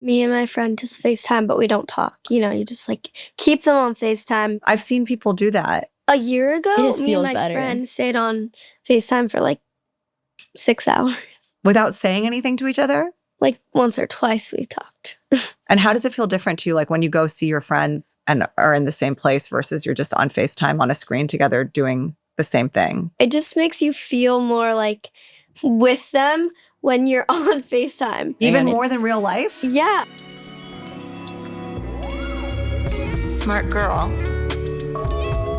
Me and my friend just FaceTime, but we don't talk. You know, you just like keep them on FaceTime. I've seen people do that. A year ago, It just me and feels my better. friend stayed on FaceTime for like 6 hours. Without saying anything to each other? Like once or twice we talked. And how does it feel different to you, like when you go see your friends and are in the same place versus you're just on FaceTime on a screen together doing the same thing? It just makes you feel more like with them when you're on FaceTime. Even more than real life? Yeah. Smart girl.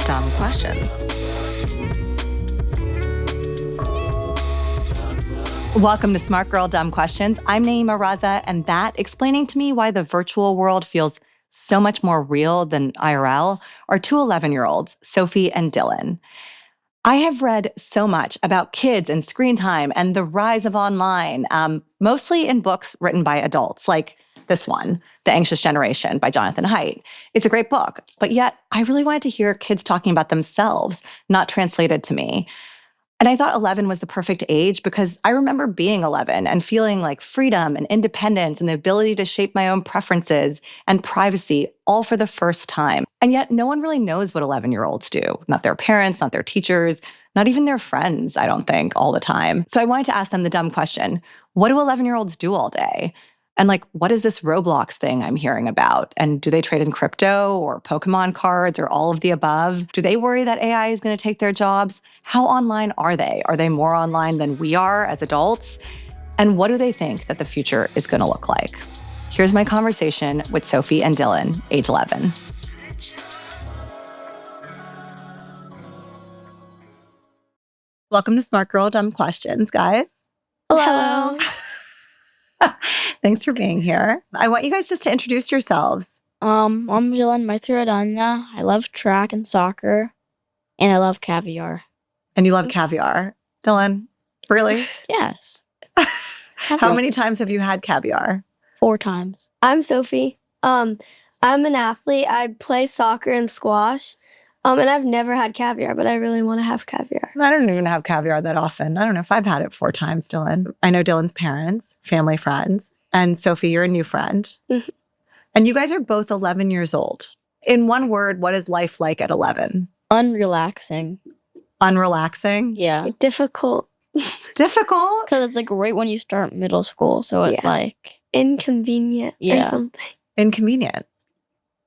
Dumb questions. Welcome to Smart Girl Dumb Questions. I'm Nayeema Raza, and that, explaining to me why the virtual world feels so much more real than IRL, are two 11-year-olds, Sophie and Dilan. I have read so much about kids and screen time and the rise of online, mostly in books written by adults, like this one, The Anxious Generation by Jonathan Haidt. It's a great book, but yet I really wanted to hear kids talking about themselves, not translated to me. And I thought 11 was the perfect age because I remember being 11 and feeling like freedom and independence and the ability to shape my own preferences and privacy all for the first time. And yet no one really knows what 11-year-olds do. Not their parents, not their teachers, not even their friends, I don't think, all the time. So I wanted to ask them the dumb question, what do 11-year-olds do all day? And like, what is this Roblox thing I'm hearing about? And do they trade in crypto or Pokemon cards or all of the above? Do they worry that AI is going to take their jobs? How online are they? Are they more online than we are as adults? And what do they think that the future is going to look like? Here's my conversation with Sophie and Dilan, age 11. Welcome to Smart Girl Dumb Questions, guys. Hello. Thanks for being here. I want you guys just to introduce yourselves. I'm Dylan Maithiradanya. I love track and soccer, and I love caviar. And you love caviar. Dylan, really? Yes. How many times have you had caviar? 4 times. I'm Sophie. I'm an athlete. I play soccer and squash. And I've never had caviar, but I really want to have caviar. I don't even have caviar that often. I don't know if I've had it 4 times, Dylan. I know Dylan's parents, family friends. And Sophie, you're a new friend. Mm-hmm. And you guys are both 11 years old. In one word, what is life like at 11? Unrelaxing. Unrelaxing? Yeah. Difficult. Difficult? Because it's like right when you start middle school. So it's like inconvenient or something. Inconvenient.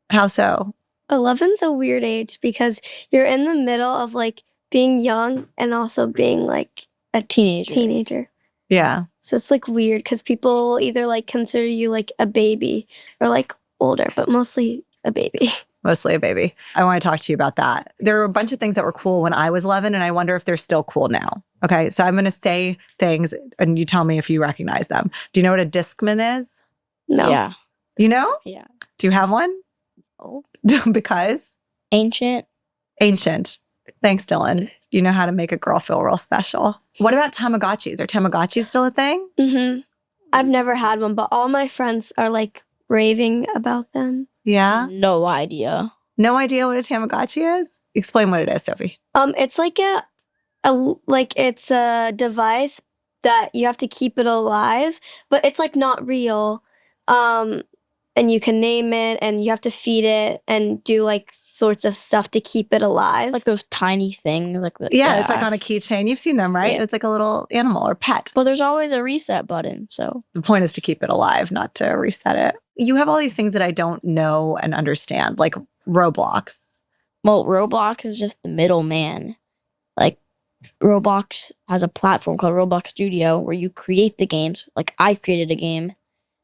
How so? 11's a weird age because you're in the middle of like being young and also being like a teenager. Yeah. So it's like weird because people will either like consider you like a baby or like older, but mostly a baby. Mostly a baby. I want to talk to you about that. There were a bunch of things that were cool when I was 11, and I wonder if they're still cool now. Okay, so I'm going to say things, and you tell me if you recognize them. Do you know what a Discman is? No. Yeah. You know? Yeah. Do you have one? Oh. Because? Ancient. Ancient. Thanks, Dylan. You know how to make a girl feel real special. What about Tamagotchis? Are Tamagotchis still a thing? Mm-hmm. I've never had one, but all my friends are like raving about them. Yeah? No idea. No idea what a Tamagotchi is? Explain what it is, Sophie. It's like it's a device that you have to keep it alive, but it's like not real. And you can name it and you have to feed it and do like sorts of stuff to keep it alive. Like those tiny things. Yeah, it's like on a keychain. You've seen them, right? Yeah. It's like a little animal or pet. But there's always a reset button, so. The point is to keep it alive, not to reset it. You have all these things that I don't know and understand, like Roblox. Well, Roblox is just the middleman. Like, Roblox has a platform called Roblox Studio where you create the games. Like, I created a game.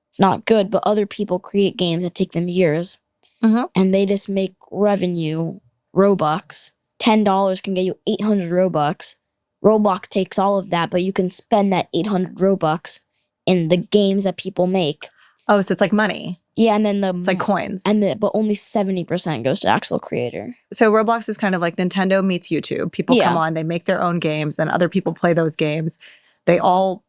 It's not good, but other people create games that take them years. Mm-hmm. And they just make revenue, Robux. $10 can get you 800 Robux. Roblox takes all of that, but you can spend that 800 Robux in the games that people make. Oh, so it's like money. Yeah, and then it's like coins. But only 70% goes to actual creator. So Roblox is kind of like Nintendo meets YouTube. People come on, they make their own games, then other people play those games. They all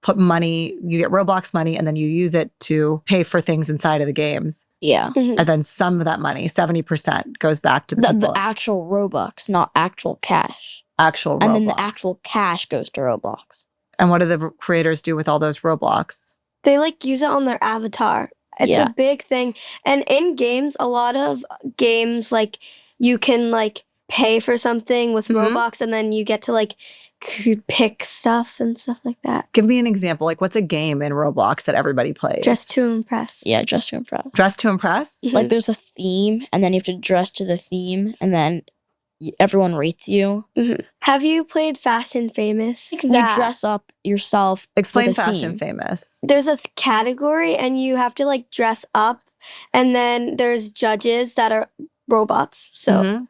put money, you get Roblox money, and then you use it to pay for things inside of the games. Yeah. Mm-hmm. And then some of that money, 70%, goes back to the people. The actual Robux, not actual cash. Actual Roblox. And then the actual cash goes to Roblox. And what do the creators do with all those Roblox? They like use it on their avatar. It's Yeah. a big thing. And in games, a lot of games, like, you can, like, pay for something with Roblox, and then you get to, like, pick stuff and stuff like that. Give me an example. Like, what's a game in Roblox that everybody plays? Dress to impress. Yeah, dress to impress. Dress to impress? Mhm. Like there's a theme, and then you have to dress to the theme, and then everyone rates you. Mhm. Have you played Fashion Famous? You dress up yourself. Explain with a Fashion theme. Famous. There's a category, and you have to, like, dress up, and then there's judges that are robots. So Mhm.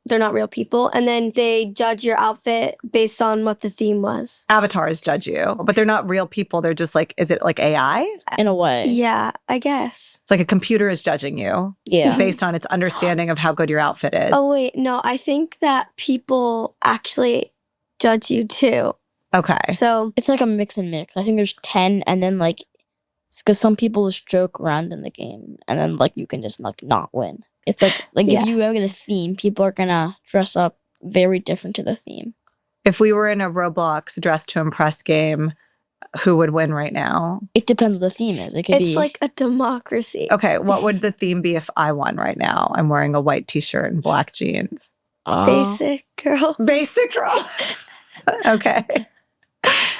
they're not real people. And then they judge your outfit based on what the theme was. Avatars judge you, but they're not real people. They're just like, is it like AI? In a way. Yeah, I guess. It's like a computer is judging you Yeah. based on its understanding of how good your outfit is. Oh, wait, no, I think that people actually judge you too. Okay. So, It's like a mix and mix. I think there's 10, and then like, because some people just joke around in the game, and then like you can just like not win. It's like Yeah. if you have a theme, people are gonna dress up very different to the theme. If we were in a Roblox Dress to Impress game, who would win right now? It depends what the theme is. It could it's be like a democracy. Okay, what would the theme be if I won right now? I'm wearing a white t-shirt and black jeans. Basic girl. Basic girl. Okay.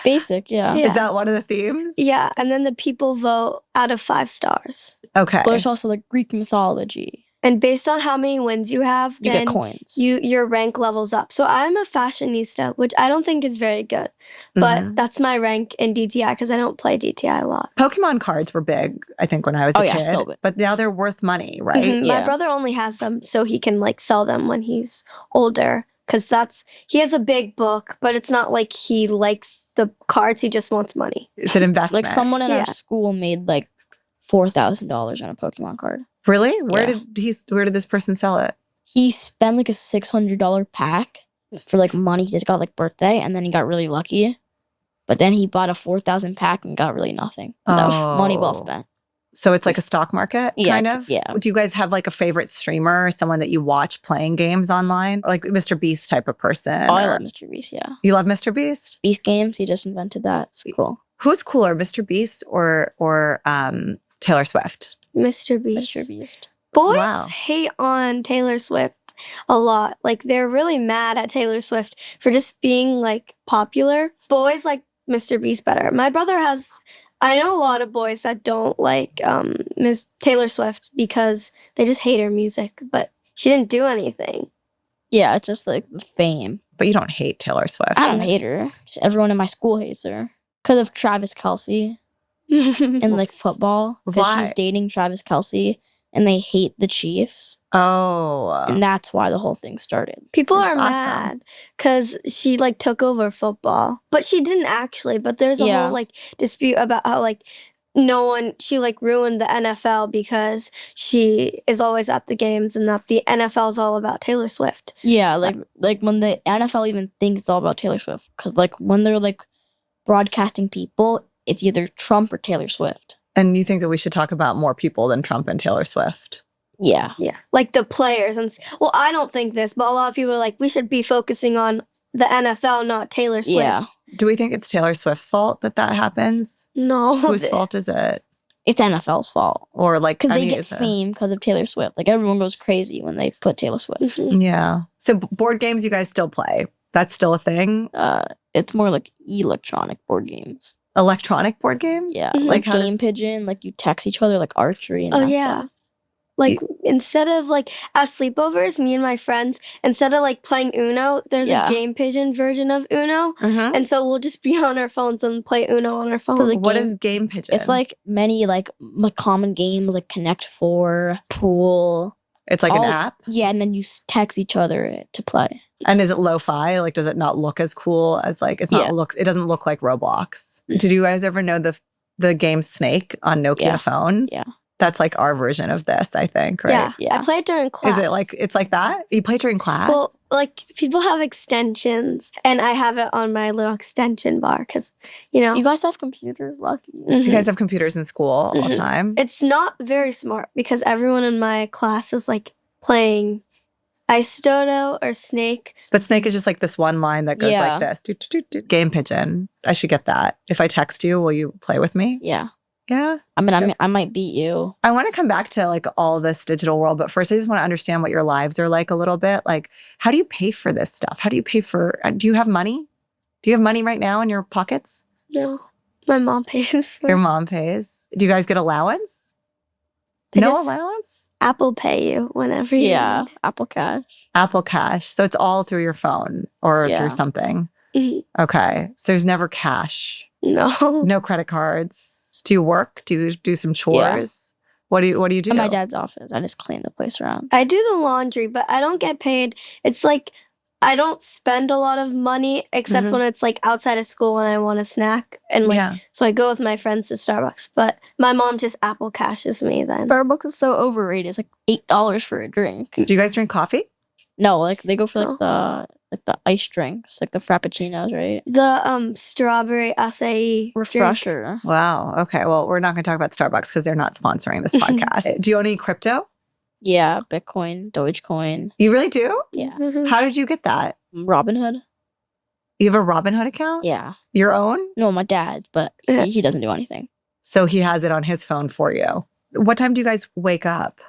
basic, yeah. Yeah. Is that one of the themes? Yeah, and then the people vote out of 5 stars. Okay. But there's also like Greek mythology. And based on how many wins you have, You then get coins. your rank levels up. So I'm a fashionista, which I don't think is very good. But Mhm. that's my rank in DTI because I don't play DTI a lot. Pokemon cards were big, I think, when I was a Oh, yeah, kid. still big. But now they're worth money, right? Mhm. My Yeah. brother only has them so he can like sell them when he's older. Because he has a big book, but it's not like he likes the cards. He just wants money. It's an investment. Like someone in Yeah. our school made like $4,000 on a Pokemon card. Really? Where Yeah. did this person sell it? He spent like a $600 pack for like money he just got like birthday, and then he got really lucky. But then he bought a 4,000 pack and got really nothing. So money well Oh. spent. So it's like a stock market, Yeah, kind of? yeah. Do you guys have like a favorite streamer or someone that you watch playing games online? Like Mr. Beast type of person? Oh, I or- love Mr. Beast, yeah. You love Mr. Beast? Beast Games, he just invented that. It's cool. Who's cooler, Mr. Beast or Taylor Swift? Mr. Beast. Mr. Beast. Boys Wow. hate on Taylor Swift a lot. Like they're really mad at Taylor Swift for just being like popular. Boys like Mr. Beast better. My brother I know a lot of boys that don't like Miss Taylor Swift because they just hate her music, but she didn't do anything. Yeah, it's just like the fame. But you don't hate Taylor Swift. I don't hate her. Just everyone in my school hates her. Because of Travis Kelce in like football. Because Why? she's dating Travis Kelce, and they hate the Chiefs. Oh. And that's why the whole thing started. People That's are awesome. mad because she like took over football, but she didn't actually. But there's a Yeah. whole like dispute about how like she like ruined the NFL because she is always at the games and that the NFL is all about Taylor Swift. Yeah, like when the NFL even thinks it's all about Taylor Swift. Because like when they're like broadcasting people, it's either Trump or Taylor Swift. And you think that we should talk about more people than Trump and Taylor Swift? Yeah. Yeah, like the players well, I don't think this, but a lot of people are like we should be focusing on the NFL, not Taylor Swift. Yeah. Do we think it's Taylor Swift's fault that happens? No, Whose fault is it? It's NFL's fault. Or like, Because I they mean, get is it- fame because of Taylor Swift. Like everyone goes crazy when they put Taylor Swift. Mhm. Yeah. So board games you guys still play? That's still a thing? It's more like electronic board games. Electronic board games? Yeah. Mhm. Like How does- Game Pigeon, like you text each other like archery and Oh that yeah. stuff. Like instead of like at sleepovers, me and my friends, instead of like playing Uno, there's Yeah. a Game Pigeon version of Uno. Mhm. And so we'll just be on our phones and play Uno on our phone. So the What game- is Game Pigeon? It's like many like common games like Connect 4, Pool. It's like an all- app? Yeah, and then you text each other to play. And is it lo-fi? Like, does it not look as cool as like it doesn't look like Roblox. Did you guys ever know the game Snake on Nokia Yeah. phones? Yeah. That's like our version of this, I think, right? Yeah. Yeah. I played during class. Is it like it's like that? You play during class? Well, like people have extensions, and I have it on my little extension bar because, You guys have computers, lucky. mhm. you guys have computers in school all the Mhm. time? It's not very smart because everyone in my class is like playing Ice Dodo or Snake. But Snake is just like this one line that goes Yeah. like this. Do, do, do, do. Game Pigeon. I should get that. If I text you, will you play with me? Yeah. Yeah. I might beat you. I want to come back to like all this digital world, but first I just want to understand what your lives are like a little bit. Like, how do you pay for this stuff? How do you pay for, do you have money? Do you have money right now in your pockets? No, my mom pays for Your mom pays. Do you guys get allowance? They No just allowance? Apple Pay you whenever you Yeah, need. Apple Cash. Apple Cash. So it's all through your phone or Yeah. through something. Mhm. Okay. So there's never cash, No. no credit cards. Do you work? Do you do some chores? What do you do? At my dad's office. I just clean the place around. I do the laundry, but I don't get paid. It's like I don't spend a lot of money except Mhm. when it's like outside of school when I want a snack. And like Yeah. so I go with my friends to Starbucks, but my mom just Apple Cashes me then. Starbucks is so overrated. It's like $8 for a drink. Do you guys drink coffee? No, like they go for No. the ice drinks, like the frappuccinos, right? The strawberry acai drink. Refresher. Wow. Okay. Well, we're not going to talk about Starbucks because they're not sponsoring this podcast. Do you own any crypto? Yeah, Bitcoin, Dogecoin. You really do? Yeah. Mhm. How did you get that? Robinhood. You have a Robinhood account? Yeah. Your own? No, my dad's, but he doesn't do anything. So he has it on his phone for you. What time do you guys wake up?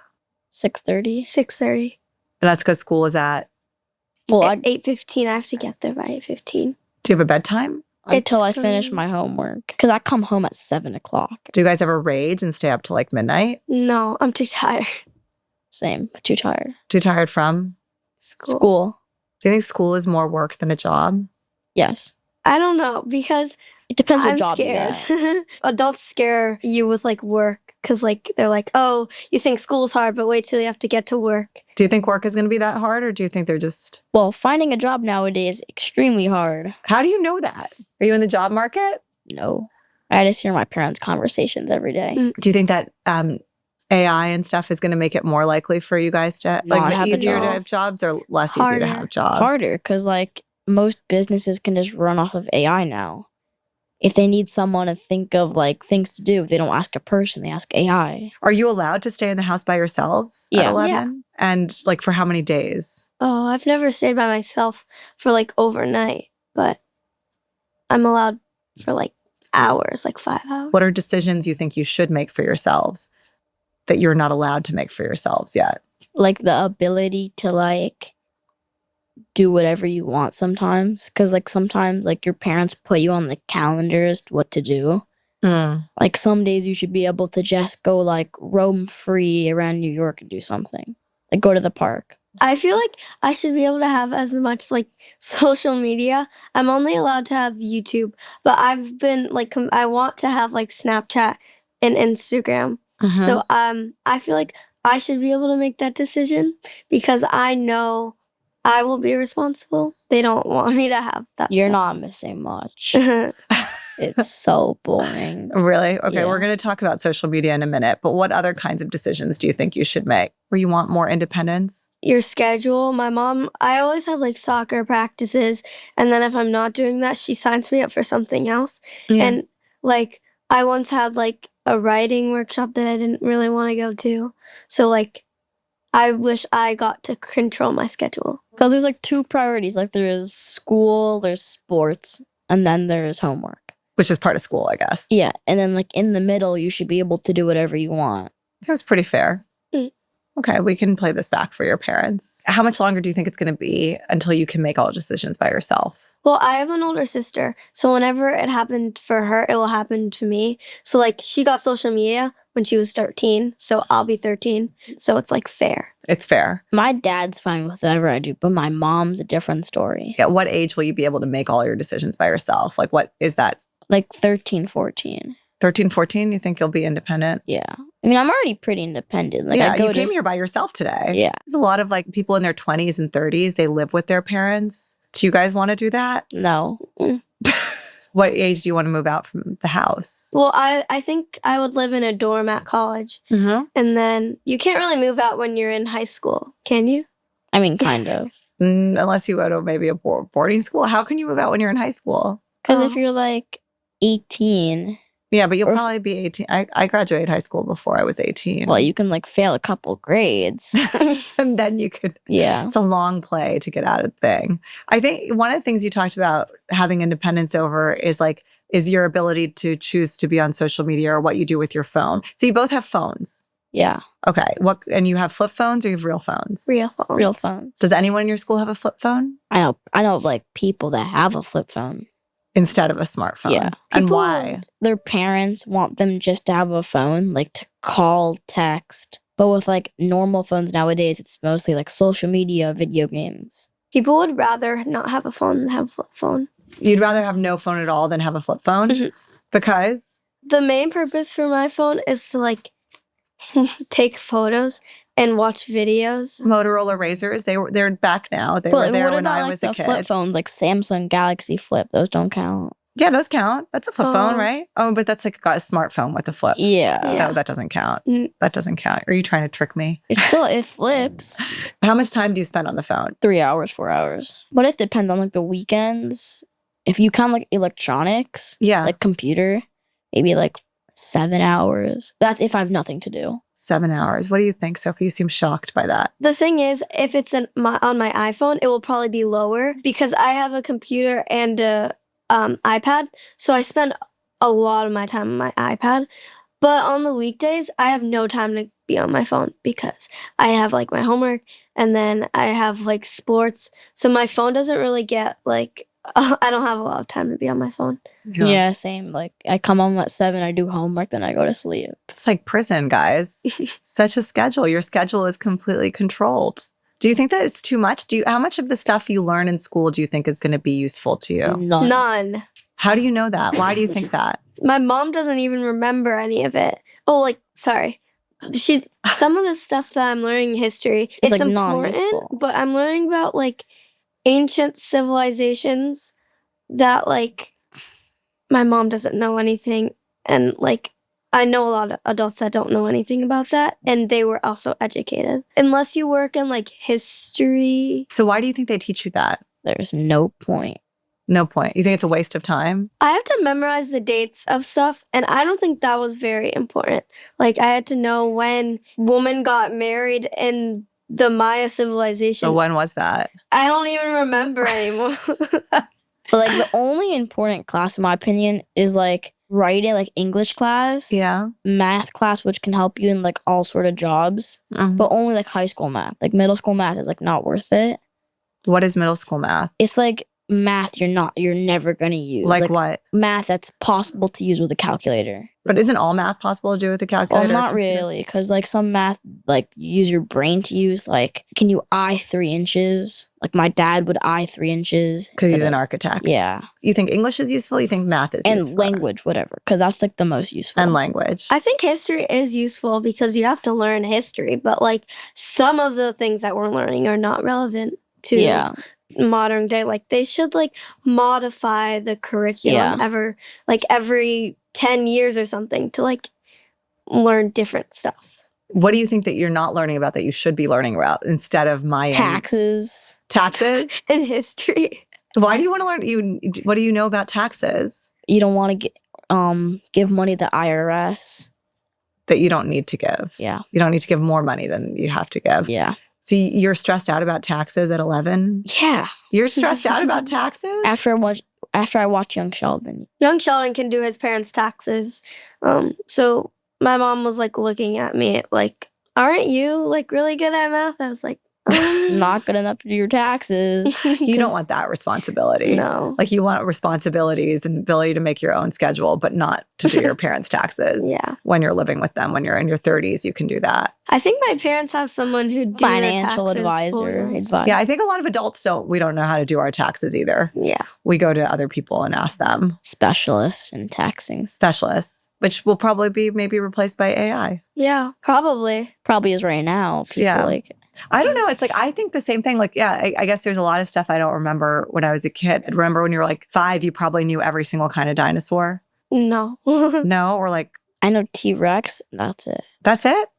6:30. 6:30. That's because school is at. Well, At 8:15, I have to get there by 8:15. Do you have a bedtime? until I It's finish going- my homework. Because I come home at 7 o'clock. Do you guys ever rage and stay up till like midnight? No, I'm too tired. Same, but too tired. Too tired from? School. Do you think school is more work than a job? Yes. I don't know because It depends what I'm job you scared. get. Adults scare you with like work because like they're like, oh, you think school's hard, but wait till you have to get to work. Do you think work is going to be that hard, or do you think they're just. Well, finding a job nowadays is extremely hard. How do you know that? Are you in the job market? No. I just hear my parents' conversations every day. Do you think that AI and stuff is going to make it more likely for you guys to Not have a easier to job. have jobs or less easier Harder. to have jobs? Harder because like most businesses can just run off of AI now. If they need someone to think of like things to do, they don't ask a person, they ask AI. Are you allowed to stay in the house by yourselves at Yeah. 11? And like for how many days? Oh, I've never stayed by myself for like overnight, but I'm allowed for like hours, like 5 hours. What are decisions you think you should make for yourselves that you're not allowed to make for yourselves yet? Like the ability to like do whatever you want sometimes. Cause like sometimes like your parents put you on the calendars what to do. Like some days you should be able to just go like roam free around New York and do something. Like go to the park. I feel like I should be able to have as much like social media. I'm only allowed to have YouTube, but I've been like I want to have like Snapchat and Instagram. Mm-hmm. So I feel like I should be able to make that decision because I know I will be responsible. They don't want me to have that. You're not missing much. not. It's so boring. Really? Okay, Yeah. we're going to talk about social media in a minute, but what other kinds of decisions do you think you should make where you want more independence? Your schedule. My mom, I always have like soccer practices, and then if I'm not doing that, she signs me up for something else. And like I once had like a writing workshop that I didn't really want to go to. So like I wish I got to control my schedule. Because there's like two priorities. Like there's school, there's sports, and then there's homework. Which is part of school, I guess. Yeah. And then like in the middle, you should be able to do whatever you want. Sounds pretty fair. Mm. Okay, we can play this back for your parents. How much longer do you think it's going to be until you can make all decisions by yourself? Well, I have an older sister, so whenever it happened for her, it will happen to me. So like she got social media when she was 13, so I'll be 13. So it's like fair. It's fair. My dad's fine with whatever I do, but my mom's a different story. At what age will you be able to make all your decisions by yourself? Like what is that? Like 13, 14. 13, 14? You think you'll be independent? Yeah. I mean, I'm already pretty independent. Like yeah, I go you to, came here by yourself today. Yeah. There's a lot of like people in their 20s and 30s, they live with their parents. Do you guys want to do that? No. What age do you want to move out from the house? Well, I think I would live in a dorm at college. Mm-hmm. And then you can't really move out when you're in high school, can you? I mean, kind of. Unless you go to maybe a boarding school. How can you move out when you're in high school? Because Oh. if you're like 18, Yeah, but you'll Or if- probably be 18. I graduated high school before I was 18. well, you can like fail a couple grades. and then you could. Yeah. It's a long play to get out of the thing. I think one of the things you talked about having independence over is like is your ability to choose to be on social media or what you do with your phone. So you both have phones. Yeah. Okay. And you have flip phones or you have real phones? Real phones. Real phones. Does anyone in your school have a flip phone? I know like people that have a flip phone. Instead of a smartphone? Yeah. And People- why? Their parents want them just to have a phone, like to call, text. But with like normal phones nowadays, it's mostly like social media, video games. People would rather not have a phone than have a flip phone. You'd rather have no phone at all than have a flip phone? Mhm. Because? The main purpose for my phone is to like take photos and watch videos. Motorola Razrs, they're back now. They were But there what when about I like was a the kid. flip phones, like Samsung Galaxy Flip? Those don't count. Yeah, those count. That's a flip phone, Oh. right? Oh, but that's like got a smartphone with a flip. Yeah. Yeah. No, that doesn't count. Mm. That doesn't count. Are you trying to trick me? It flips. How much time do you spend on the phone? 3 hours, 4 hours. But it depends on like the weekends. If you count like electronics, Yeah. like computer, maybe like 7 hours. That's if I have nothing to do. 7 hours. What do you think, Sophie? You seem shocked by that. The thing is, if it's on my iPhone, it will probably be lower because I have a computer and a iPad. So I spend a lot of my time on my iPad. But on the weekdays, I have no time to be on my phone because I have like my homework and then I have like sports. So my phone doesn't really get like, I don't have a lot of time to be on my phone. Yeah, same. Like I come home at 7, I do homework, then I go to sleep. It's like prison, guys. Such a schedule. Your schedule is completely controlled. Do you think that it's too much? How much of the stuff you learn in school do you think is going to be useful to you? None. How do you know that? Why do you think that? My mom doesn't even remember any of it. Oh, like, sorry. Some of the stuff that I'm learning in history, it's like, important, non-useful. but I'm learning about like ancient civilizations that like my mom doesn't know anything, and like I know a lot of adults that don't know anything about that, and they were also educated. Unless you work in like history. So why do you think they teach you that? There's no point. No point. You think it's a waste of time? I have to memorize the dates of stuff, and I don't think that was very important. Like, I had to know when women got married in the Maya civilization. So when was that? I don't even remember anymore. But like the only important class, in my opinion, is like writing, like English class, Yeah. math class, which can help you in like all sort of jobs, Mhm. but only like high school math. Like middle school math is like not worth it. What is middle school math? It's like math you're never gonna use. Like what? Math that's possible to use with a calculator. But isn't all math possible to do with a Well, calculator? not really, because like some math, like you use your brain to use. Like, can you eye 3 inches? Like my dad would eye 3 inches Because he's instead an of- architect. Yeah, You think English is useful? You think math is and useful? language, whatever, because that's like the most useful. And language. I think history is useful because you have to learn history, but like some of the things that we're learning are not relevant to Yeah, modern day. Like they should like modify the curriculum every 10 years or something to like learn different stuff. What do you think that you're not learning about that you should be learning about instead of Mayan? taxes. Taxes? In history. Why do you want to learn? What do you know about taxes You don't want to give money to IRS. that you don't need to give? Yeah, You don't need to give more money than you have to give. yeah, So you're stressed out about taxes at 11? yeah. You're stressed out about taxes? After I watch Young Sheldon. Young Sheldon can do his parents' taxes. So my mom was like looking at me like, aren't you like really good at math? I was like, Not good enough to do your taxes. You don't want that responsibility. No. Like you want responsibilities and ability to make your own schedule, but not to do your parents' taxes. Yeah. When you're living with them, when you're in your 30s, you can do that. I think my parents have someone who do their Financial taxes for advisor. them. Advice. Yeah, I think a lot of adults we don't know how to do our taxes either. Yeah. We go to other people and ask them, Specialist in taxing. specialists, which will probably be maybe replaced by AI. Yeah, probably. Probably is right now. People Yeah. like I don't know. It's like, I think the same thing. Like, yeah, I guess there's a lot of stuff I don't remember when I was a kid. I remember when you were like 5, you probably knew every single kind of dinosaur. No. No, or like, I know T-Rex. That's it. that's it.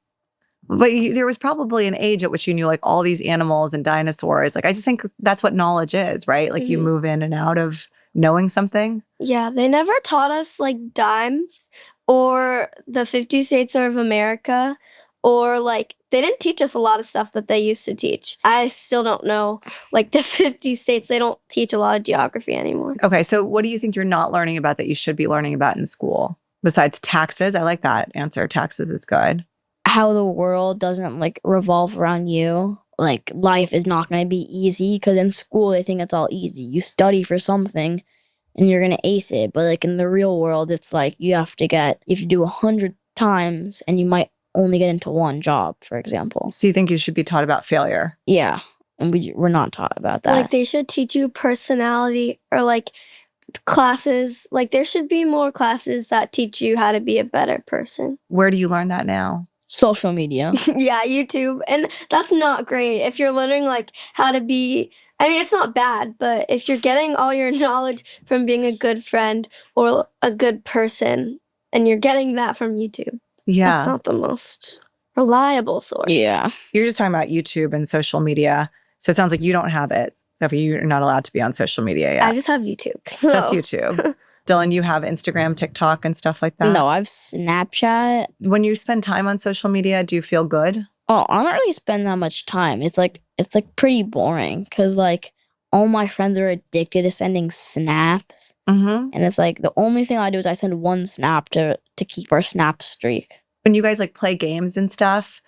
But there was probably an age at which you knew like all these animals and dinosaurs. Like, I just think that's what knowledge is, right? Like you Mhm. move in and out of knowing something. Yeah, they never taught us like dimes or the 50 states of America or like they didn't teach us a lot of stuff that they used to teach. I still don't know. Like the 50 states, they don't teach a lot of geography anymore. Okay, so what do you think you're not learning about that you should be learning about in school? Besides taxes? I like that answer. Taxes is good. How the world doesn't like revolve around you. Like life is not going to be easy because in school they think it's all easy. You study for something and you're going to ace it. But like in the real world, it's like you have to do 100 times and you might only get into one job, for example. So you think you should be taught about failure? Yeah. And we're not taught about that. Like they should teach you personality or like classes. Like there should be more classes that teach you how to be a better person. Where do you learn that now? Social media. Yeah, YouTube. And that's not great. If you're learning like how to be, I mean, it's not bad, but if you're getting all your knowledge from being a good friend or a good person and you're getting that from YouTube, that's not the most reliable source. Yeah. You're just talking about YouTube and social media. So it sounds like you don't have it. Sophie, you're not allowed to be on social media yet. I just have YouTube. Just YouTube. Dylan, you have Instagram, TikTok, and stuff like that? No, I have Snapchat. When you spend time on social media, do you feel good? Oh, I don't really spend that much time. It's like pretty boring because like all my friends are addicted to sending snaps. Mm-hmm. And it's like the only thing I do is I send one snap to keep our snap streak. When you guys like play games and stuff,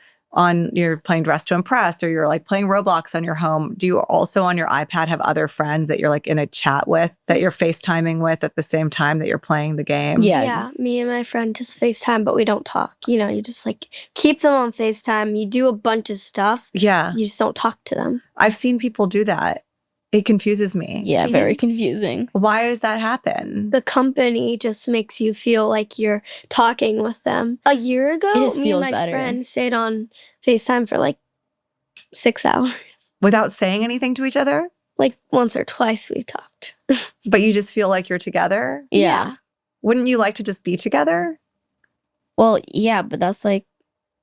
you're playing Dress to Impress or you're like playing Roblox on your home, do you also on your iPad have other friends that you're like in a chat with, that you're FaceTiming with at the same time that you're playing the game? Yeah, me and my friend just FaceTime, but we don't talk. You know, you just like keep them on FaceTime. You do a bunch of stuff. Yeah. You just don't talk to them. I've seen people do that. It confuses me. Yeah, very confusing. Why does that happen? The company just makes you feel like you're talking with them. A year ago, It just me and feels my better. friend stayed on FaceTime for like 6 hours. Without saying anything to each other? Like once or twice we talked. But you just feel like you're together? Yeah. Wouldn't you like to just be together? Well, yeah, but that's like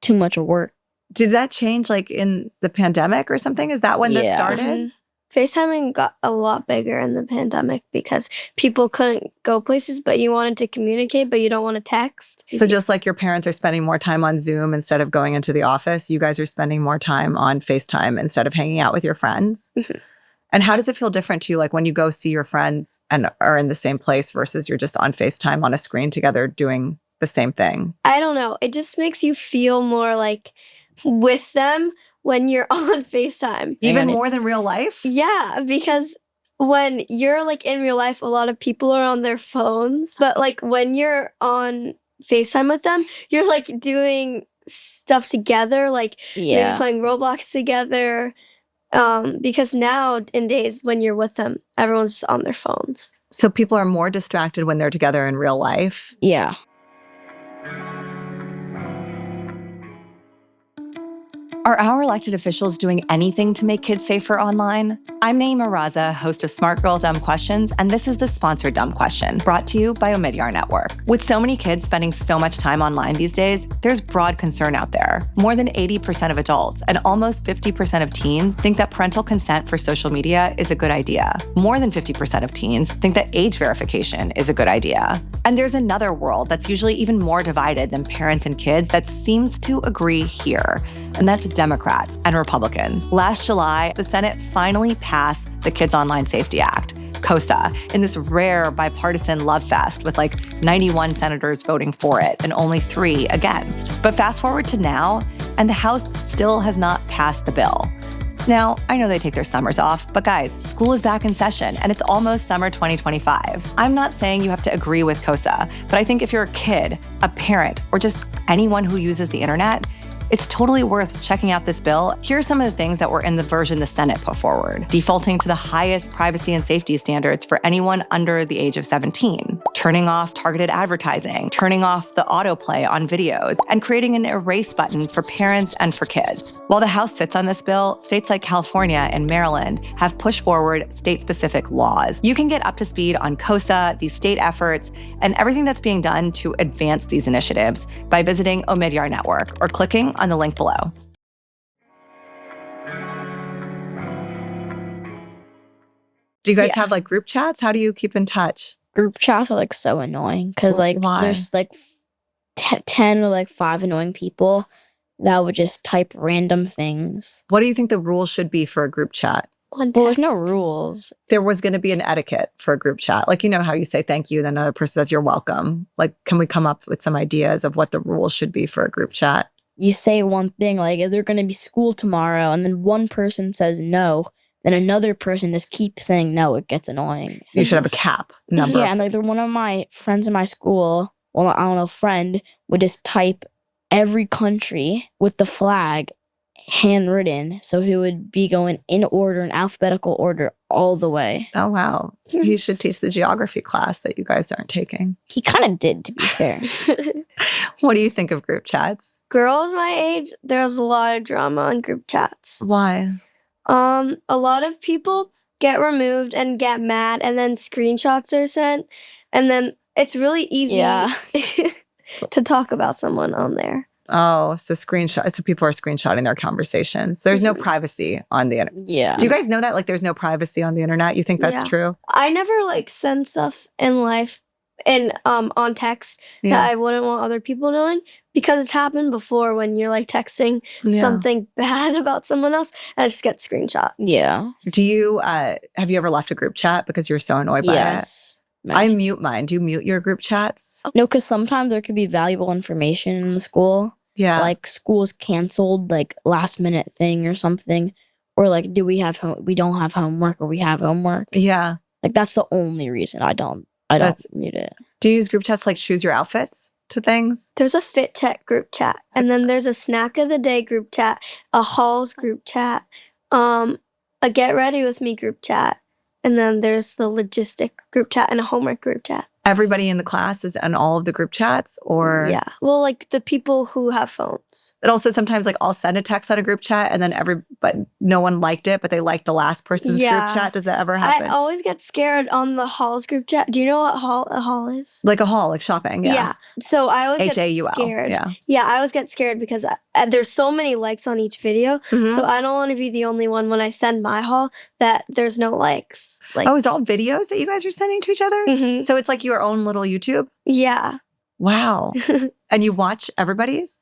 too much work. Did that change like in the pandemic or something? Is that when this Yeah. started? Mhm. FaceTiming got a lot bigger in the pandemic because people couldn't go places, but you wanted to communicate, but you don't want to text. So just like your parents are spending more time on Zoom instead of going into the office, you guys are spending more time on FaceTime instead of hanging out with your friends? Mhm. And how does it feel different to you, like when you go see your friends and are in the same place versus you're just on FaceTime on a screen together doing the same thing? I don't know. It just makes you feel more like with them when you're on FaceTime. Even more than real life? Yeah, because when you're like in real life, a lot of people are on their phones. But like when you're on FaceTime with them, you're like doing stuff together, like maybe playing Roblox together. Because nowadays when you're with them, everyone's just on their phones. So people are more distracted when they're together in real life? Yeah. Are our elected officials doing anything to make kids safer online? I'm Nayeema Raza, host of Smart Girl Dumb Questions, and this is the sponsored Dumb Question, brought to you by Omidyar Network. With so many kids spending so much time online these days, there's broad concern out there. More than 80% of adults and almost 50% of teens think that parental consent for social media is a good idea. More than 50% of teens think that age verification is a good idea. And there's another world that's usually even more divided than parents and kids that seems to agree here, and that's Democrats and Republicans. Last July, the Senate finally passed the Kids Online Safety Act, KOSA, in this rare bipartisan love fest with like 91 senators voting for it and only 3 against. But fast forward to now, and the House still has not passed the bill. Now, I know they take their summers off, but guys, school is back in session and it's almost summer 2025. I'm not saying you have to agree with KOSA, but I think if you're a kid, a parent, or just anyone who uses the internet, it's totally worth checking out this bill. Here are some of the things that were in the version the Senate put forward. Defaulting to the highest privacy and safety standards for anyone under the age of 17. Turning off targeted advertising. Turning off the autoplay on videos. And creating an erase button for parents and for kids. While the House sits on this bill, states like California and Maryland have pushed forward state-specific laws. You can get up to speed on KOSA, these state efforts, and everything that's being done to advance these initiatives by visiting Omidyar Network or clicking on the link below. Do you guys have like group chats? How do you keep in touch? Group chats are like so annoying because like Why? there's like 10 or like 5 annoying people that would just type random things. What do you think the rules should be for a group chat? One Well, there's no text. rules. There was going to be an etiquette for a group chat. Like, you know how you say thank you, then another person says you're welcome. Like, can we come up with some ideas of what the rules should be for a group chat? You say one thing, like, if they're going to be school tomorrow, and then one person says no, then another person just keeps saying no. It gets annoying. You should have a cap number. Yeah, and like one of my friends in my school, well, I don't know, friend, would just type every country with the flag handwritten. So he would be going in order, in alphabetical order, all the way. Oh, wow. You should teach the geography class that you guys aren't taking. He kind of did, to be fair. What do you think of group chats? Girls my age, there's a lot of drama on group chats. Why? A lot of people get removed and get mad, and then screenshots are sent, and then it's really easy Yeah. to talk about someone on there. Oh, so people are screenshotting their conversations. There's no privacy on the internet. Yeah. Do you guys know that? Like, there's no privacy on the internet? You think that's Yeah. true? I never like send stuff in life and on text that I wouldn't want other people knowing, because it's happened before when you're like texting Yeah. something bad about someone else and it just gets screenshot. Yeah. Do you, have you ever left a group chat because you're so annoyed by it? Yes. I mute mine. Do you mute your group chats? No, because sometimes there could be valuable information in the school. Yeah. Like school's canceled, like last minute thing or something. Or like, we don't have homework, or we have homework. Yeah. Like that's the only reason I don't That's- mute it. Do you use group chats to, like, choose your outfits to things? There's a fit check group chat, and then there's a snack of the day group chat, a hauls group chat, a get ready with me group chat, and then there's the logistic group chat and a homework group chat. Everybody in the class is in all of the group chats, or Yeah. Well, like the people who have phones. it also sometimes, like, I'll send a text on a group chat and then but no one liked it, but they liked the last person's Yeah. group chat. Does that ever happen? I always get scared on the halls group chat. Do you know what a hall is? Like a haul, like shopping. Yeah. So I always get HAUL. scared. Yeah. Yeah, I always get scared because there's so many likes on each video. Mhm. So I don't want to be the only one when I send my haul that there's no likes. Like, Oh, it's all videos that you guys are sending to each other? mhm. So it's like your own little YouTube? Yeah. Wow. And you watch everybody's?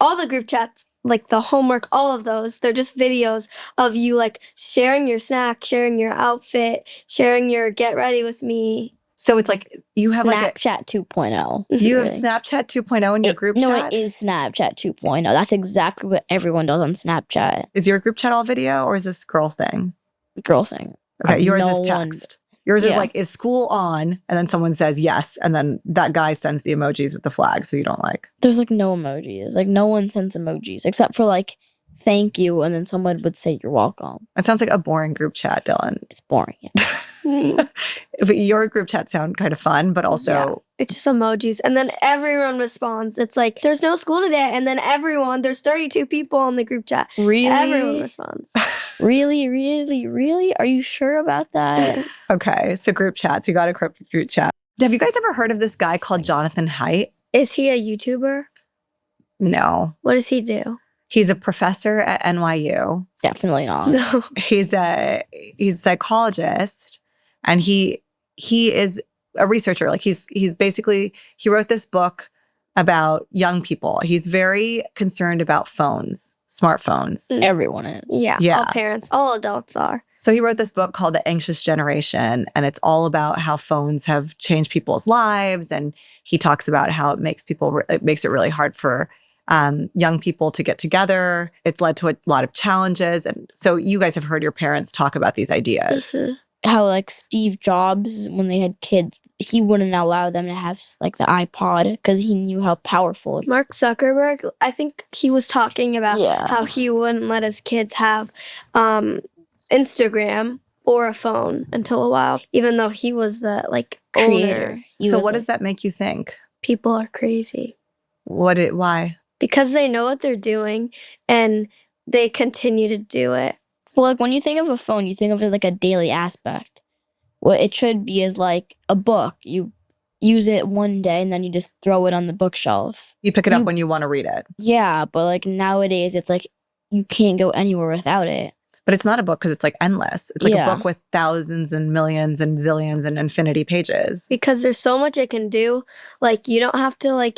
All the group chats, like the homework, all of those, they're just videos of you like sharing your snack, sharing your outfit, sharing your get ready with me. So it's like you have like Snapchat 2.0. you have really. Snapchat 2.0 in your group No, chat? it is Snapchat 2.0. That's exactly what everyone does on Snapchat. Is your group chat all video, or is this girl thing? Girl thing. Okay, yours No is one- text. Yours is Yeah. like, is school on? And then someone says yes. And then that guy sends the emojis with the flag, so you don't like. There's like no emojis. Like no one sends emojis except for like thank you, and then someone would say you're welcome. It sounds like a boring group chat, Dylan. It's boring. But your group chat sound kind of fun, but also It's just emojis. And then everyone responds. It's like, there's no school today. And then there's 32 people on the group chat. Really? Everyone responds. Really? Are you sure about that? okay. So group chats, you got a group chat. Have you guys ever heard of this guy called Jonathan Haidt? Is he a YouTuber? No, What does he do? he's a professor at NYU. Definitely not. No. He's a psychologist, and he is a researcher. Like he wrote this book about young people. He's very concerned about smartphones. Everyone is. Yeah. Yeah. All parents, all adults are. So he wrote this book called The Anxious Generation, and it's all about how phones have changed people's lives. And he talks about how it makes it really hard for young people to get together. It's led to a lot of challenges. And so you guys have heard your parents talk about these ideas. Mhm. How like Steve Jobs, when they had kids, he wouldn't allow them to have like the iPod because he knew how powerful. Mark Zuckerberg, I think he was talking about Yeah. how he wouldn't let his kids have Instagram or a phone until a while, even though he was the owner. Creator. So what does that make you think? People are crazy Why? because they know what they're doing and they continue to do it. Well, like when you think of a phone, you think of it like a daily aspect. What it should be is like a book. You use it one day and then you just throw it on the bookshelf. You pick it up when you want to read it. Yeah, but like nowadays it's like you can't go anywhere without it. But it's not a book because it's like endless. It's like Yeah. a book with thousands and millions and zillions and infinity pages. Because there's so much it can do. Like, you don't have to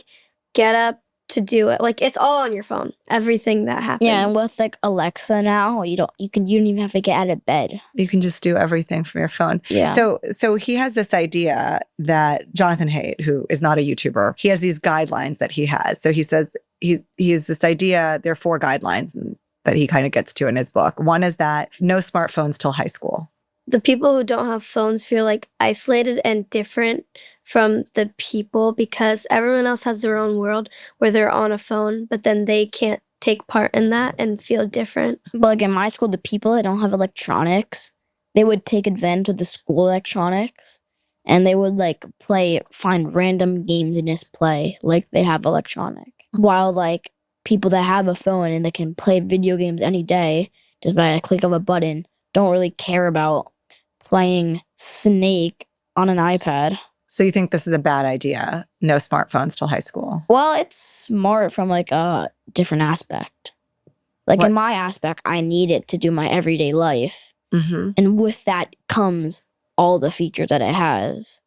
get up to do it. Like, it's all on your phone. Everything that happens. Yeah, and with like Alexa now, you don't even have to get out of bed. You can just do everything from your phone. Yeah. So he has this idea that Jonathan Haidt, who is not a YouTuber, he has these guidelines that he has. So he says he has this idea. There are 4 guidelines that he kind of gets to in his book. One is that no smartphones till high school. The people who don't have phones feel like isolated and different from the people because everyone else has their own world where they're on a phone, but then they can't take part in that and feel different. But like in my school, the people that don't have electronics, they would take advantage of the school electronics and they would like find random games and just play like they have electronic. While like people that have a phone and they can play video games any day just by a click of a button don't really care about playing Snake on an iPad. So you think this is a bad idea? No smartphones till high school? Well, it's smart from like a different aspect. Like What? in my aspect, I need it to do my everyday life. Mm-hmm. And with that comes all the features that it has.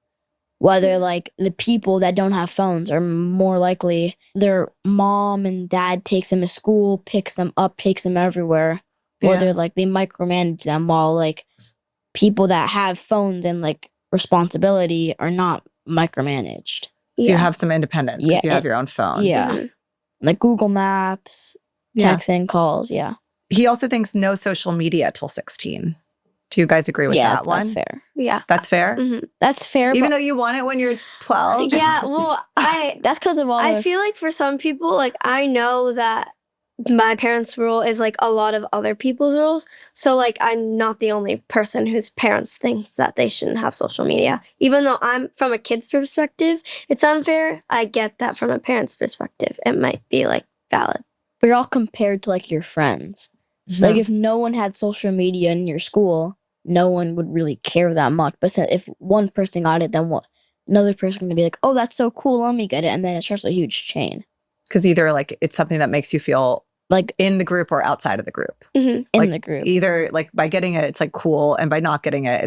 Whether like the people that don't have phones are more likely their mom and dad takes them to school, picks them up, takes them everywhere. Whether like they micromanage them while like people that have phones and like responsibility are not micromanaged. So you have some independence because you have your own phone. Yeah. Mhm. Like Google Maps, texting, calls, yeah. He also thinks no social media till 16. Do you guys agree with that one? That's fair. Yeah. That's fair? Mhm. That's fair. Even but though you want it when you're 12? Yeah, well, that's because of all I the feel like for some people, like, I know that my parents' rule is like a lot of other people's rules. So, like, I'm not the only person whose parents think that they shouldn't have social media. Even though I'm from a kid's perspective, it's unfair. I get that from a parent's perspective. It might be like valid. We're all compared to like your friends. Like if no one had social media in your school, no one would really care that much. But if one person got it, then what? Another person can be like, oh, that's so cool, let me get it. And then it starts a huge chain. Because either like it's something that makes you feel Like in the group or outside of the group. Mhm. in Like, the group. Either like by getting it, it's like cool. And by not getting it,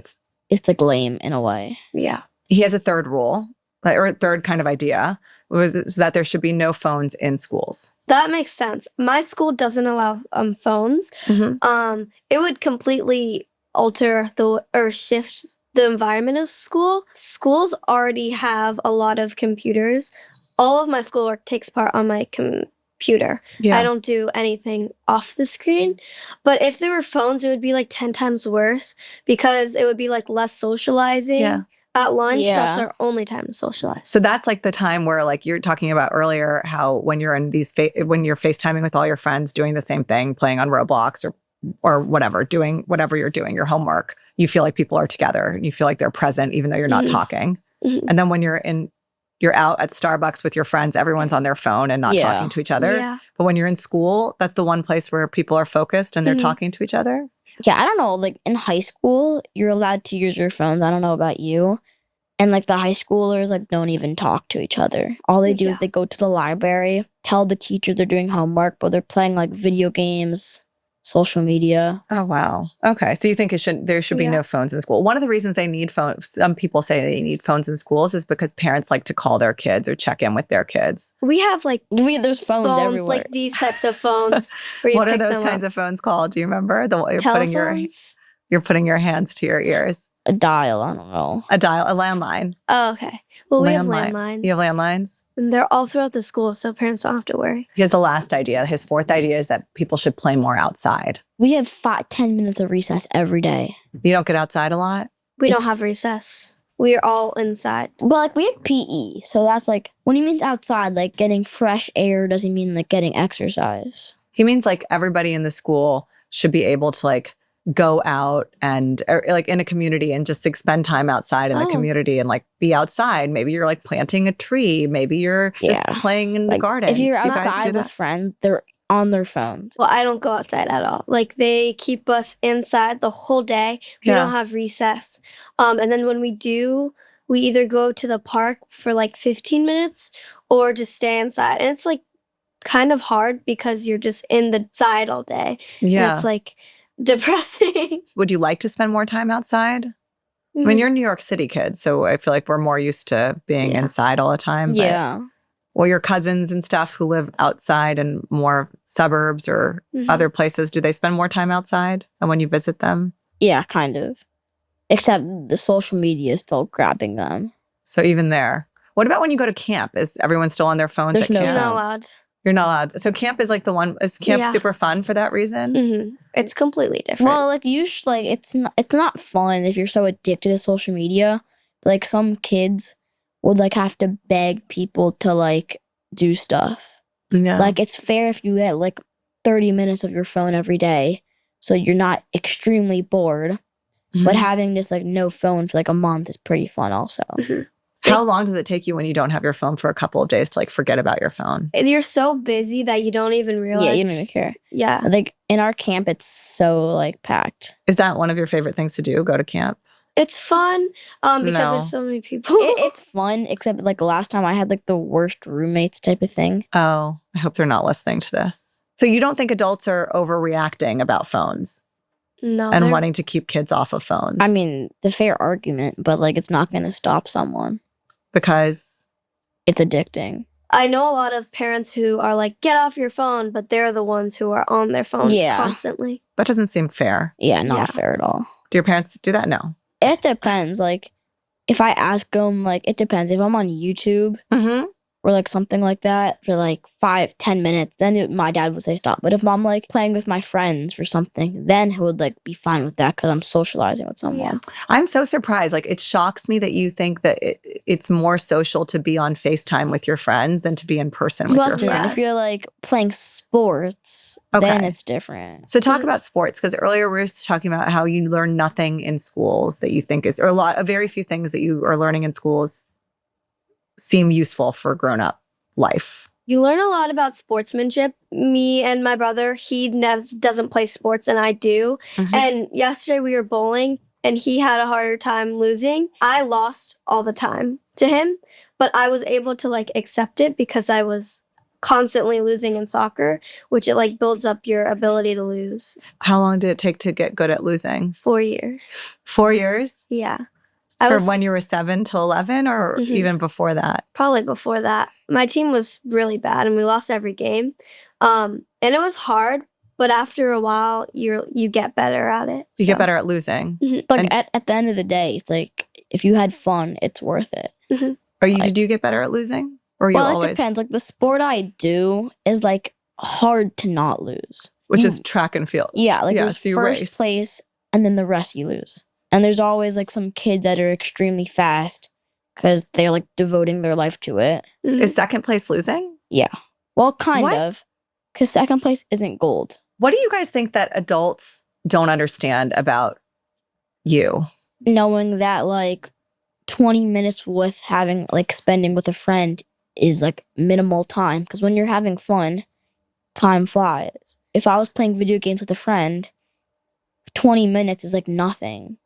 It's like lame in a way. Yeah. he has a third rule or a third kind of idea is that there should be no phones in schools. That makes sense. My school doesn't allow phones. It would completely alter or shift the environment of school. Schools already have a lot of computers. All of my schoolwork takes part on my computer. Yeah. I don't do anything off the screen. But if there were phones, it would be like 10 times worse because it would be like less socializing. Yeah. At lunch, Yeah. that's our only time to socialize. So that's like the time where like you're talking about earlier, how when you're in these when you're FaceTiming with all your friends, doing the same thing, playing on Roblox or whatever, doing whatever you're doing, your homework, you feel like people are together. You feel like they're present, even though you're not talking. Mhm. And then when you're out at Starbucks with your friends, everyone's on their phone and not Yeah. talking to each other. Yeah. But when you're in school, that's the one place where people are focused and they're Mhm. talking to each other. Yeah, I don't know. Like in high school, you're allowed to use your phones. I don't know about you. And like the high schoolers like don't even talk to each other. All they do Yeah. is they go to the library, tell the teacher they're doing homework, but they're playing like video games, social media. Oh, wow. Okay. So you think there should be Yeah. no phones in school. One of the reasons they need phones, some people say they need phones in schools is because parents like to call their kids or check in with their kids. We have like There's phones everywhere. like these types of phones. Where you What are pick those them kinds up. of phones called? Do you remember? Telephones? You're putting your hands to your ears. A dial, I don't know. A landline. Oh, okay. Well, we have Landline. landlines. You have landlines? And they're all throughout the school, so parents don't have to worry. He has a last idea. His fourth idea is that people should play more outside. We have 10 minutes of recess every day. You don't get outside a lot? We don't It's- have recess. We are all inside. Well, like we have PE, so that's like when he means outside, like getting fresh air doesn't mean like getting exercise. He means like everybody in the school should be able to like go out and like in a community and just like spend time outside in the Oh. community and like be outside. Maybe you're like planting a tree. Maybe you're just Yeah. playing in the Like, garden. if you're Do you guys do outside with that? friends, they're on their phones. Well, I don't go outside at all. Like, they keep us inside the whole day. We Yeah. don't have recess. And then when we do, we either go to the park for like 15 minutes or just stay inside. And it's like kind of hard because you're just in the side all day. And Yeah. it's like depressing. Would you like to spend more time outside? I mean, you're New York City kids, so I feel like we're more used to being Yeah. inside all the time. But Yeah. or your cousins and stuff who live outside and more suburbs or other places, do they spend more time outside and when you visit them? Yeah, kind of. Except the social media is still grabbing them. So even there. What about when you go to camp? Is everyone still on their phones There's at no camp? You're not allowed. You're not allowed. So camp is like the one, is camp Yeah. super fun for that reason? It's completely different. Well, like it's not fun if you're so addicted to social media. Like some kids would like have to beg people to like do stuff. Yeah. Like it's fair if you get like 30 minutes of your phone every day, so you're not extremely bored. But having just like no phone for like a month is pretty fun also. How long does it take you when you don't have your phone for a couple of days to like forget about your phone? You're so busy that you don't even realize. Yeah, you don't even care. Yeah. Like in our camp, it's so like packed. Is that one of your favorite things to do? Go to camp? It's fun because No. there's so many people. It's fun, except like last time I had like the worst roommates type of thing. Oh, I hope they're not listening to this. So you don't think adults are overreacting about phones No. and they're- wanting to keep kids off of phones? I mean, the fair argument, but like it's not going to stop someone. Because It's addicting. I know a lot of parents who are like, get off your phone, but they're the ones who are on their phone Yeah. constantly. that doesn't seem fair. Yeah, not Yeah. fair at all. Do your parents do that? No. It depends. Like, if I ask them, like, it depends. If I'm on YouTube Mm-hmm. or like something like that for like 5-10 minutes, then my dad would say stop. But if I'm like playing with my friends for something, then he would like be fine with that because I'm socializing with someone. I'm so surprised. Like, it shocks me that you think that it's more social to be on FaceTime with your friends than to be in person with Well, your that's different. friends. If you're like playing sports, then Okay. it's different. So talk about sports, because earlier we were talking about how you learn nothing in schools that you think is, or a very few things that you are learning in schools seem useful for grown-up life. You learn a lot about sportsmanship. Me and my brother, he doesn't play sports and I do. And yesterday we were bowling and he had a harder time losing. I lost all the time to him, but I was able to like accept it because I was constantly losing in soccer, which it like builds up your ability to lose. How long did it take to get good at losing? 4 years. 4 years? Yeah. For when you were 7 to 11 or Mhm. even before that? Probably before that. My team was really bad and we lost every game. And it was hard, but after a while you get better at it. You So- get better at losing. But And- at the end of the day, it's like if you had fun, it's worth it. Did you get better at losing? Or you Well, always, it depends. Like the sport I do is like hard to not lose. which You- is track and field. Yeah, like Yeah, there's so you first race. place and then the rest you lose. And there's always like some kid that are extremely fast because they're like devoting their life to it. Mhm. Is second place losing? Well, kind What? of. Because second place isn't gold. What do you guys think that adults don't understand about you? Knowing that like 20 minutes with having like spending with a friend is like minimal time. Because when you're having fun, time flies. If I was playing video games with a friend, 20 minutes is like nothing.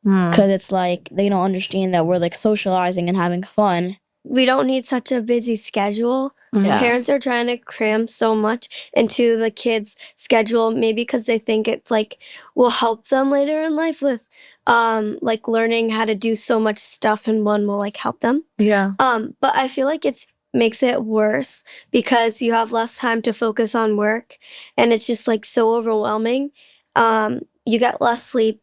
Because it's like they don't understand that we're like socializing and having fun. We don't need such a busy schedule. Yeah. Parents are trying to cram so much into the kids' schedule, maybe because they think it's like will help them later in life with like learning how to do so much stuff and one will like help them. Yeah. But I feel like it's makes it worse because you have less time to focus on work and it's just like so overwhelming. You get less sleep,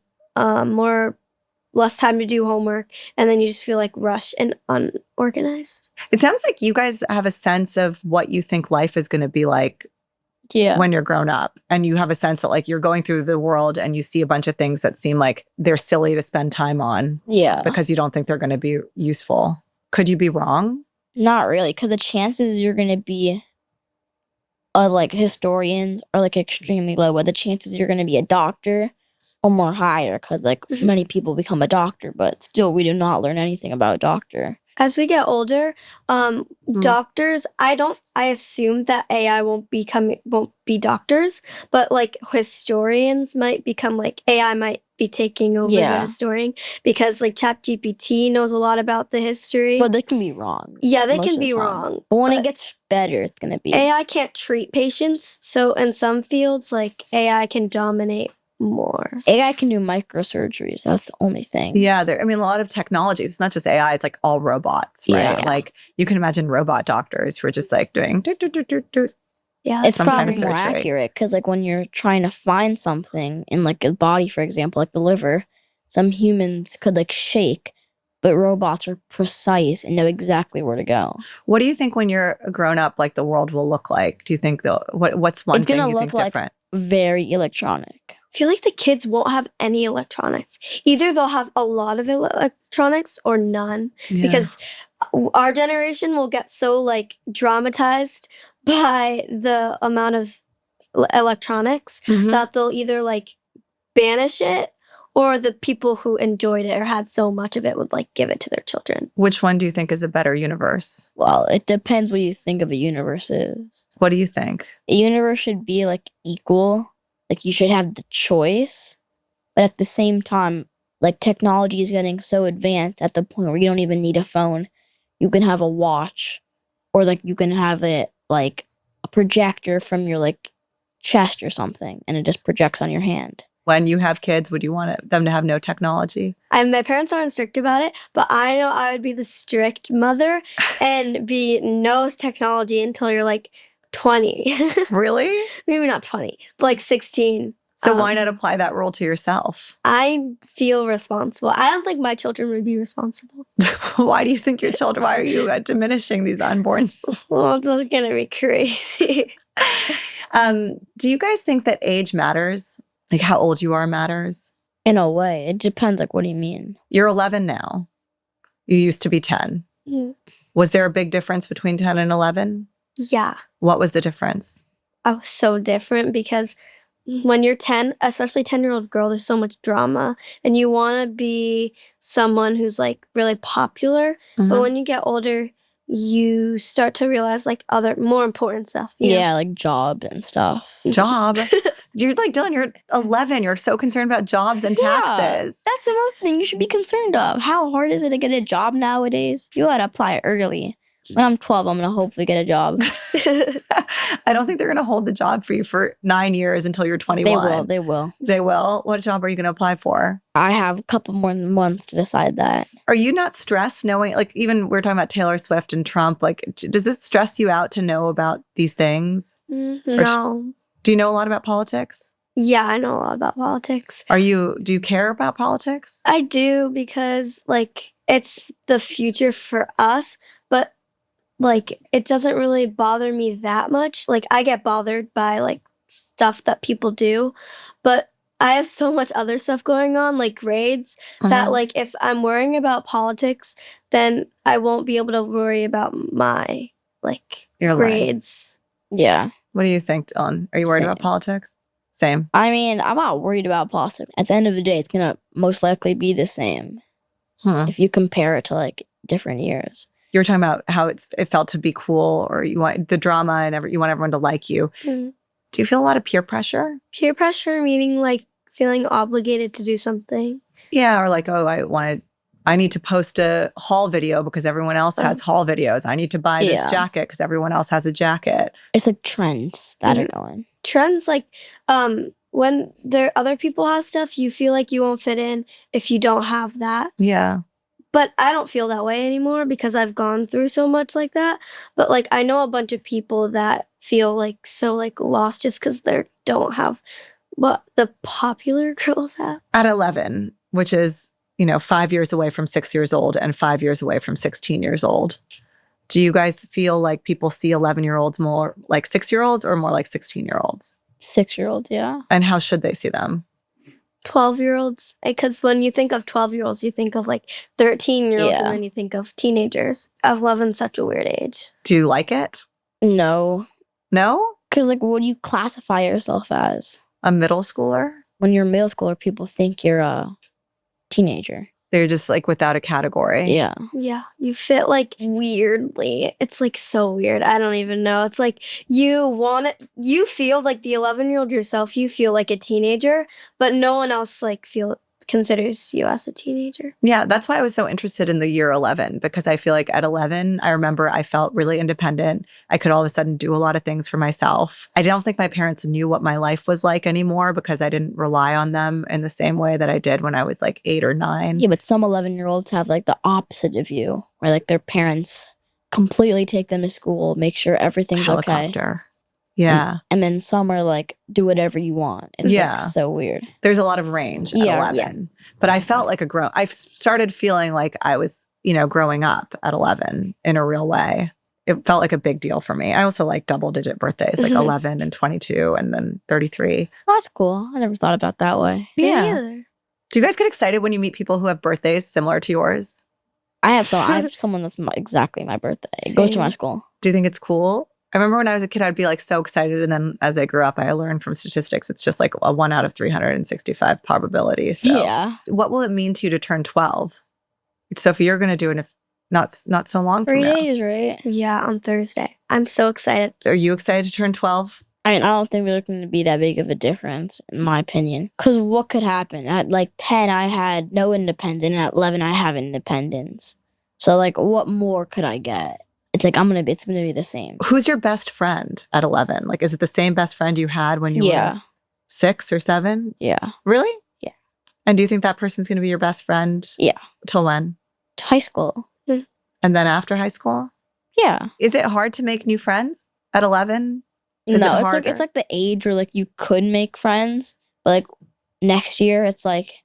less time to do homework, and then you just feel like rushed and unorganized. It sounds like you guys have a sense of what you think life is going to be like Yeah. when you're grown up. And you have a sense that like you're going through the world and you see a bunch of things that seem like they're silly to spend time on Yeah. because you don't think they're going to be useful. Could you be wrong? Not really, because the chances you're going to be like historians are like extremely low, but the chances you're going to be a doctor are more higher because like many people become a doctor, but still we do not learn anything about a doctor. As we get older, doctors, I assume that AI won't be doctors, but like historians might become like AI might be taking over the Yeah. historian because like ChatGPT knows a lot about the history. But they can be wrong. Yeah, they most can of the be time. wrong. But when but it gets better, it's going to be. AI can't treat patients, so in some fields, like AI can dominate more. AI can do microsurgeries. That's the only thing. Yeah, I mean, a lot of technologies. It's not just AI. It's like all robots, right? Yeah. Like you can imagine robot doctors who are just like doing doot, doot, doot, doot, doot. Yeah, It's some kind of probably more surgery. accurate because, like, when you're trying to find something in, like, a body, for example, like the liver, some humans could, like, shake, but robots are precise and know exactly where to go. What do you think when you're grown up, like the world will look like? Do you think what's one It's thing gonna you look think like different? very electronic. I feel like the kids won't have any electronics. Either they'll have a lot of electronics or none. Yeah. Because our generation will get so like dramatized by the amount of electronics Mhm. that they'll either like banish it, or the people who enjoyed it or had so much of it would like give it to their children. Which one do you think is a better universe? Well, it depends what you think of a universe is. What do you think? A universe should be, like, equal. Like, you should have the choice. But at the same time, like, technology is getting so advanced at the point where you don't even need a phone. You can have a watch, or, like, you can have it, like, a projector from your, like, chest or something, and it just projects on your hand. When you have kids, would you want them to have no technology? My parents aren't strict about it, but I know I would be the strict mother and be no technology until you're like 20. Really? Maybe not 20, but like 16. So why not apply that rule to yourself? I feel responsible. I don't think my children would be responsible. Why do you think your children, why are you diminishing these unborn? Well, they're gonna be crazy. Do you guys think that age matters? Like how old you are matters? In a way. It depends, like, what do you mean? You're 11 now. You used to be 10. Mhm. Was there a big difference between 10 and 11? Yeah, What was the difference? I was so different because when you're 10, especially 10-year-old girl, there's so much drama and you want to be someone who's like really popular. But Mhm. when you get older, you start to realize like other more important stuff. you know? Yeah, like job and stuff. Job. You're like, Dylan, you're 11. You're so concerned about jobs and Yeah. taxes. That's the most thing you should be concerned of. How hard is it to get a job nowadays? You gotta apply early. When I'm 12, I'm gonna hopefully get a job. I don't think they're going to hold the job for you for 9 years until you're 21. They will. They will? What job are you going to apply for? I have a couple more months to decide that. Are you not stressed knowing, like, even we're talking about Taylor Swift and Trump, like, does it stress you out to know about these things? No. Do you know a lot about politics? Yeah, I know a lot about politics. Do you care about politics? I do because like it's the future for us, but like it doesn't really bother me that much. Like I get bothered by like stuff that people do, but I have so much other stuff going on, like grades, that Mhm. like if I'm worrying about politics, then I won't be able to worry about my like Your life. grades. Yeah. What do you think, Dawn? Are you worried about Same. politics? Same. I mean, I'm not worried about politics. At the end of the day, it's gonna most likely be the same if you compare it to like different years. You were talking about how it felt to be cool, or you want the drama and you want everyone to like you. Mm. Do you feel a lot of peer pressure? Peer pressure meaning like feeling obligated to do something. Yeah, or like, oh, I need to post a haul video because everyone else has haul videos. I need to buy this Yeah. jacket because everyone else has a jacket. It's like trends that are going. Trends like when there other people have stuff, you feel like you won't fit in if you don't have that. Yeah. But I don't feel that way anymore because I've gone through so much like that. But like I know a bunch of people that feel like so like lost just because they don't have what the popular girls have. At 11, which is, 5 years away from 6 years old and 5 years away from 16 years old. Do you guys feel like people see 11-year-olds more like 6-year-olds or more like 16-year-olds? 6-year-olds, yeah. And how should they see them? 12-year-olds. Because when you think of 12-year-olds, you think of like 13-year-olds Yeah. and then you think of teenagers. 11's such a weird age. Do you like it? No. No? Because, like, what do you classify yourself as? A middle schooler? When you're a middle schooler, people think you're a teenager. They're just like without a category. Yeah. Yeah, you fit like weirdly. It's like so weird. I don't even know. It's like you feel like the 11-year-old yourself, you feel like a teenager, but no one else like considers you as a teenager. Yeah, that's why I was so interested in the year 11, because I feel like at 11, I remember I felt really independent. I could all of a sudden do a lot of things for myself. I don't think my parents knew what my life was like anymore because I didn't rely on them in the same way that I did when I was like 8 or 9. Yeah, but some 11-year-olds have like the opposite of you, where like their parents completely take them to school, make sure everything's okay. Helicopter. Yeah. And then some are like, do whatever you want. It's like so weird. There's a lot of range at 11. But I felt like I started feeling like I was, growing up at 11 in a real way. It felt like a big deal for me. I also like double-digit birthdays, like 11 and 22 and then 33. Oh, that's cool. I never thought about that way. Yeah. Do you guys get excited when you meet people who have birthdays similar to yours? I have someone that's exactly my birthday. It goes to my school. Do you think it's cool? I remember when I was a kid, I'd be like so excited. And then as I grew up, I learned from statistics, it's just like a 1 out of 365 probability. So what will it mean to you to turn 12? Sophie, you're going to do it if not so long from now. 3 days, right? Yeah, on Thursday. I'm so excited. Are you excited to turn 12? I mean, I don't think there's going to be that big of a difference, in my opinion. Because what could happen? At like 10, I had no independence. And at 11, I have independence. So like, what more could I get? It's like, it's going to be the same. Who's your best friend at 11? Like, is it the same best friend you had when you were 6 or 7? Yeah. Really? Yeah. And do you think that person's going to be your best friend? Yeah. Till when? High school. And then after high school? Yeah. Is it hard to make new friends at 11? No, it's like the age where like you could make friends, but like next year it's like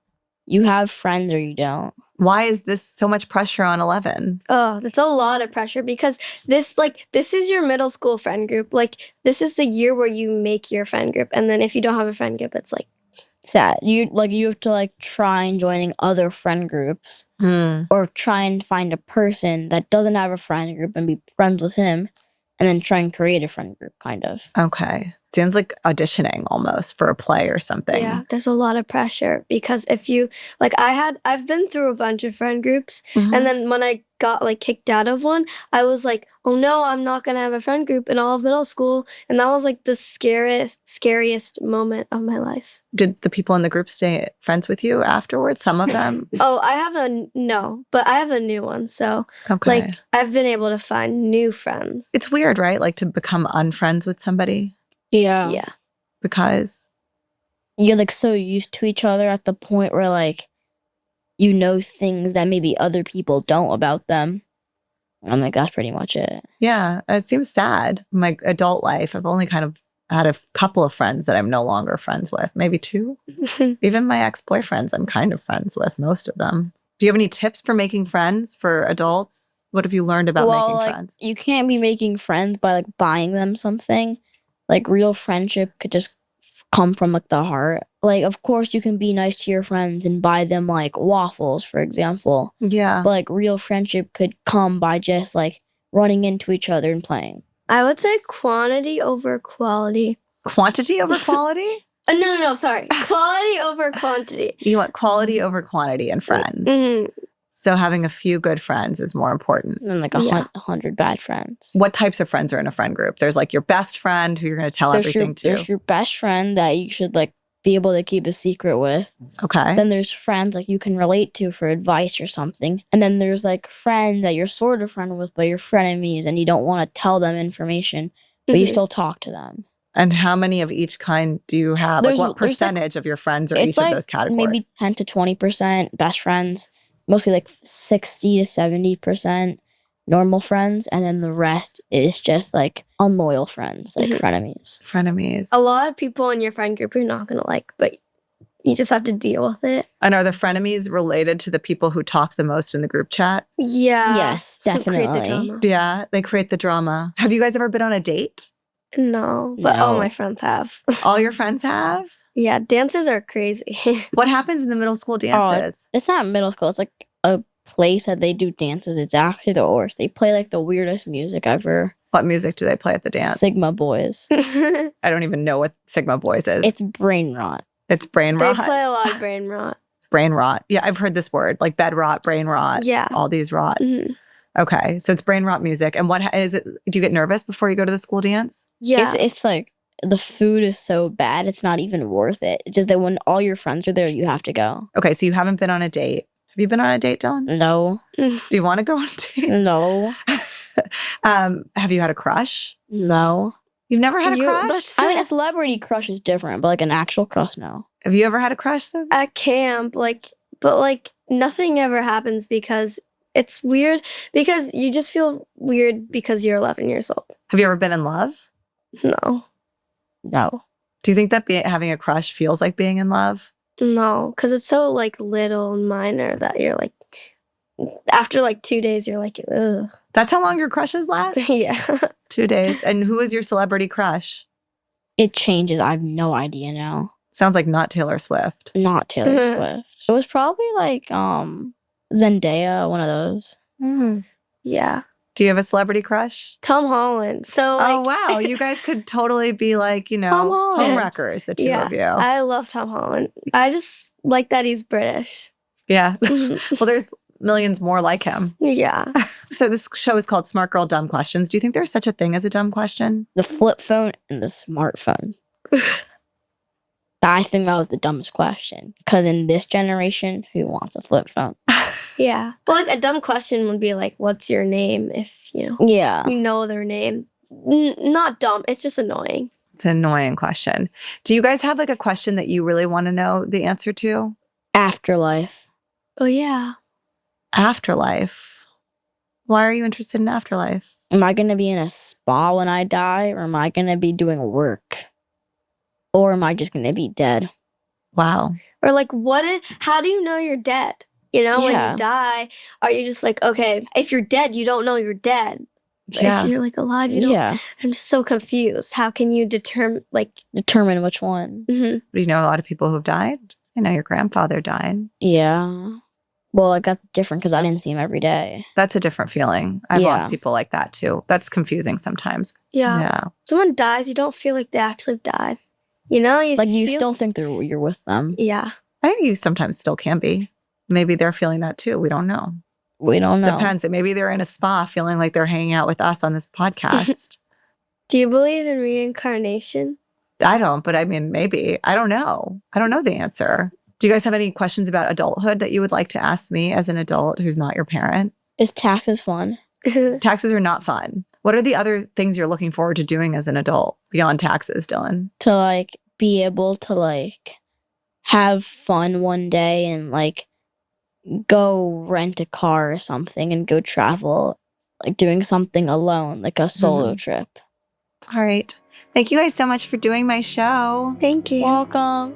you have friends or you don't. Why is this so much pressure on 11? Oh, that's a lot of pressure because this is your middle school friend group. Like, this is the year where you make your friend group. And then if you don't have a friend group, it's like sad. You have to like try and joining other friend groups or try and find a person that doesn't have a friend group and be friends with him and then try and create a friend group kind of. Okay. Sounds like auditioning almost for a play or something. Yeah, there's a lot of pressure because if you, like I've been through a bunch of friend groups and then when I got like kicked out of one, I was like, oh no, I'm not going to have a friend group in all of middle school. And that was like the scariest moment of my life. Did the people in the group stay friends with you afterwards? Some of them? Oh, but I have a new one. So like I've been able to find new friends. It's weird, right? Like to become unfriends with somebody. Yeah. Yeah. Because you're like so used to each other at the point where like you know things that maybe other people don't about them. I'm like, that's pretty much it. Yeah. It seems sad. My adult life, I've only kind of had a couple of friends that I'm no longer friends with. Maybe 2. Even my ex-boyfriends, I'm kind of friends with most of them. Do you have any tips for making friends for adults? What have you learned about making friends? You can't be making friends by like buying them something. Like real friendship could just come from like the heart. Like, of course, you can be nice to your friends and buy them like waffles, for example. Yeah. But like real friendship could come by just like running into each other and playing. I would say quantity over quality. Quantity over quality? No, sorry. Quality over quantity. You want quality over quantity in friends. So having a few good friends is more important than like 100 bad friends. What types of friends are in a friend group? There's like your best friend who you're going to tell everything to. There's your best friend that you should like be able to keep a secret with. Okay. Then there's friends like you can relate to for advice or something. And then there's like friends that you're sort of friend with, but you're frenemies and you don't want to tell them information, but you still talk to them. And how many of each kind do you have? Like what percentage of your friends are each of those categories? Maybe 10 to 20% best friends. Mostly like 60 to 70% normal friends. And then the rest is just like unloyal friends, like frenemies. Frenemies. A lot of people in your friend group you're not going to like, but you just have to deal with it. And are the frenemies related to the people who talk the most in the group chat? Yeah. Yes, definitely. Create the drama. Yeah, they create the drama. Have you guys ever been on a date? No, but all my friends have. All your friends have? Yeah, dances are crazy. What happens in the middle school dances? It's not middle school. It's like a place that they do dances. It's actually the worst. They play like the weirdest music ever. What music do they play at the dance? Sigma Boys. I don't even know what Sigma Boys is. It's brain rot. It's brain rot. They play a lot of brain rot. Brain rot. Yeah, I've heard this word, like bed rot, brain rot. Yeah. All these rots. Okay, so it's brain rot music. And what is it? Do you get nervous before you go to the school dance? Yeah. It's like the food is so bad, it's not even worth it. It's just that when all your friends are there, you have to go. Okay, so you haven't been on a date. Have you been on a date, Dylan? No. Do you want to go on dates? No. Have you had a crush? No. You've never had a crush? I mean, a celebrity crush is different, but like an actual crush, no. Have you ever had a crush, Sophie? At camp, but nothing ever happens because it's weird. Because you just feel weird because you're 11 years old. Have you ever been in love? No. No. Do you think that having a crush feels like being in love? No, because it's so little and minor that you're after 2 days, you're like, ugh. That's how long your crushes last? Yeah. 2 days. And who was your celebrity crush? It changes. I have no idea now. Sounds like not Taylor Swift. Not Taylor Swift. It was probably Zendaya, one of those. Yeah. Do you have a celebrity crush? Tom Holland. So oh, wow. You guys could totally be Tom Holland. homewreckers, the two of you. I love Tom Holland. I just like that he's British. Yeah. Well, there's millions more like him. Yeah. So this show is called Smart Girl Dumb Questions. Do you think there's such a thing as a dumb question? The flip phone and the smartphone. I think that was the dumbest question. Because in this generation, who wants a flip phone? Yeah. Well, a dumb question would be what's your name? If, Yeah. you know their name. Not dumb. It's just annoying. It's an annoying question. Do you guys have a question that you really want to know the answer to? Afterlife. Oh, yeah. Afterlife. Why are you interested in afterlife? Am I going to be in a spa when I die? Or am I going to be doing work? Or am I just going to be dead? Wow. Or how do you know you're dead? When you die, are you just okay, if you're dead, you don't know you're dead. But if you're alive, you don't. Yeah. I'm just so confused. How can you determine which one? Mm-hmm. You know a lot of people who have died? I know your grandfather died. Yeah. Well, that's different because I didn't see him every day. That's a different feeling. I've Yeah. lost people like that too. That's confusing sometimes. Yeah. Yeah. Someone dies, you don't feel like they actually died. You You feel, still think you're with them. Yeah. I think you sometimes still can be. Maybe they're feeling that too. We don't know. We don't know. Depends. Maybe they're in a spa feeling like they're hanging out with us on this podcast. Do you believe in reincarnation? I don't, but I mean, maybe. I don't know. I don't know the answer. Do you guys have any questions about adulthood that you would like to ask me as an adult who's not your parent? Is taxes fun? Taxes are not fun. What are the other things you're looking forward to doing as an adult beyond taxes, Dylan? To be able to have fun one day and go rent a car or something and go travel, doing something alone, like a solo trip. All right. Thank you guys so much for doing my show. Thank you. Welcome.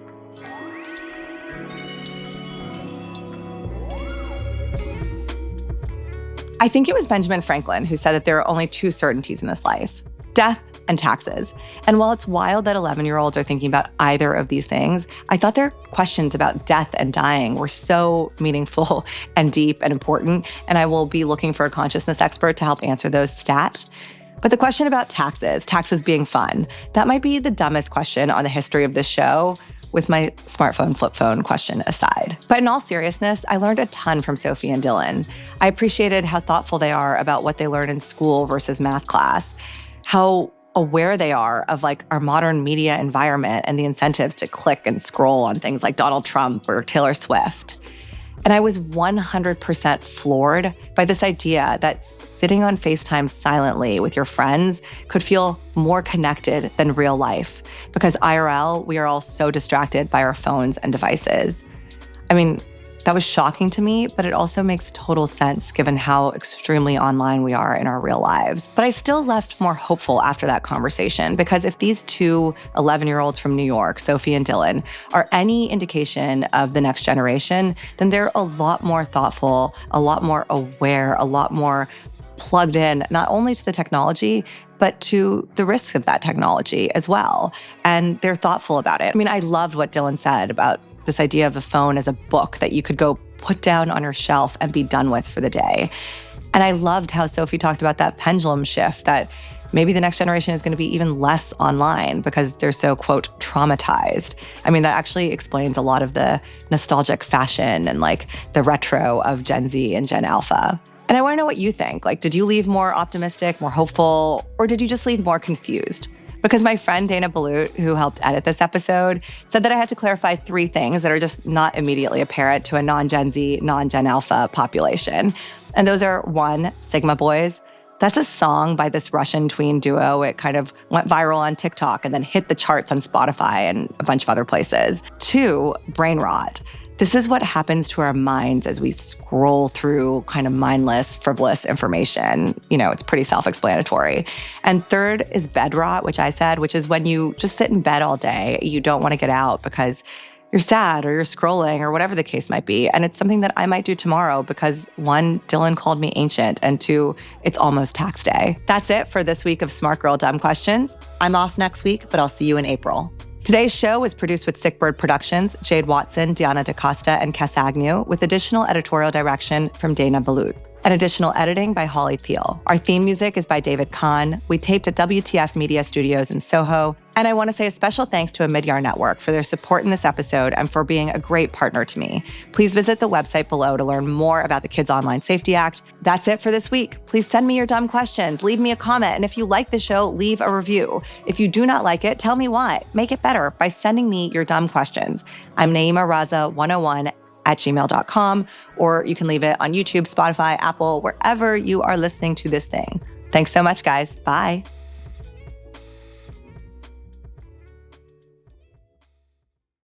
I think it was Benjamin Franklin who said that there are only two certainties in this life: death and taxes. And while it's wild that 11-year-olds are thinking about either of these things, I thought their questions about death and dying were so meaningful and deep and important, and I will be looking for a consciousness expert to help answer those stats. But the question about taxes being fun, that might be the dumbest question on the history of this show, with my smartphone flip phone question aside. But in all seriousness, I learned a ton from Sophie and Dylan. I appreciated how thoughtful they are about what they learn in school versus math class, how aware they are of our modern media environment and the incentives to click and scroll on things like Donald Trump or Taylor Swift. And I was 100% floored by this idea that sitting on FaceTime silently with your friends could feel more connected than real life, because IRL, we are all so distracted by our phones and devices. I mean, that was shocking to me, but it also makes total sense given how extremely online we are in our real lives. But I still left more hopeful after that conversation, because if these two 11-year-olds from New York, Sophie and Dylan, are any indication of the next generation, then they're a lot more thoughtful, a lot more aware, a lot more plugged in, not only to the technology, but to the risks of that technology as well. And they're thoughtful about it. I mean, I loved what Dylan said about this idea of the phone as a book that you could go put down on your shelf and be done with for the day. And I loved how Sophie talked about that pendulum shift, that maybe the next generation is going to be even less online because they're so, quote, traumatized. I mean, that actually explains a lot of the nostalgic fashion and the retro of Gen Z and Gen Alpha. And I want to know what you think. Did you leave more optimistic, more hopeful, or did you just leave more confused? because my friend Dana Balut, who helped edit this episode, said that I had to clarify 3 things that are just not immediately apparent to a non-Gen Z, non-Gen Alpha population. And those are 1, Sigma Boys. That's a song by this Russian tween duo. It kind of went viral on TikTok and then hit the charts on Spotify and a bunch of other places. 2, brain rot. This is what happens to our minds as we scroll through kind of mindless, frivolous information. It's pretty self-explanatory. And 3rd is bed rot, which I said, which is when you just sit in bed all day. You don't want to get out because you're sad or you're scrolling or whatever the case might be. And it's something that I might do tomorrow because 1, Dylan called me ancient, and 2, it's almost tax day. That's it for this week of Smart Girl Dumb Questions. I'm off next week, but I'll see you in April. Today's show was produced with Sick Bird Productions, Jade Watson, Diana DaCosta, and Kess Agnew, with additional editorial direction from Dana Balut. And additional editing by Holly Thiel. Our theme music is by David Kahn. We taped at WTF Media Studios in Soho. And I want to say a special thanks to Omidyar Network for their support in this episode and for being a great partner to me. Please visit the website below to learn more about the Kids Online Safety Act. That's it for this week. Please send me your dumb questions, leave me a comment, and if you like the show, leave a review. If you do not like it, tell me why. Make it better by sending me your dumb questions. I'm Nayeema Raza 101 at gmail.com, or you can leave it on YouTube, Spotify, Apple, wherever you are listening to this thing. Thanks so much, guys. Bye.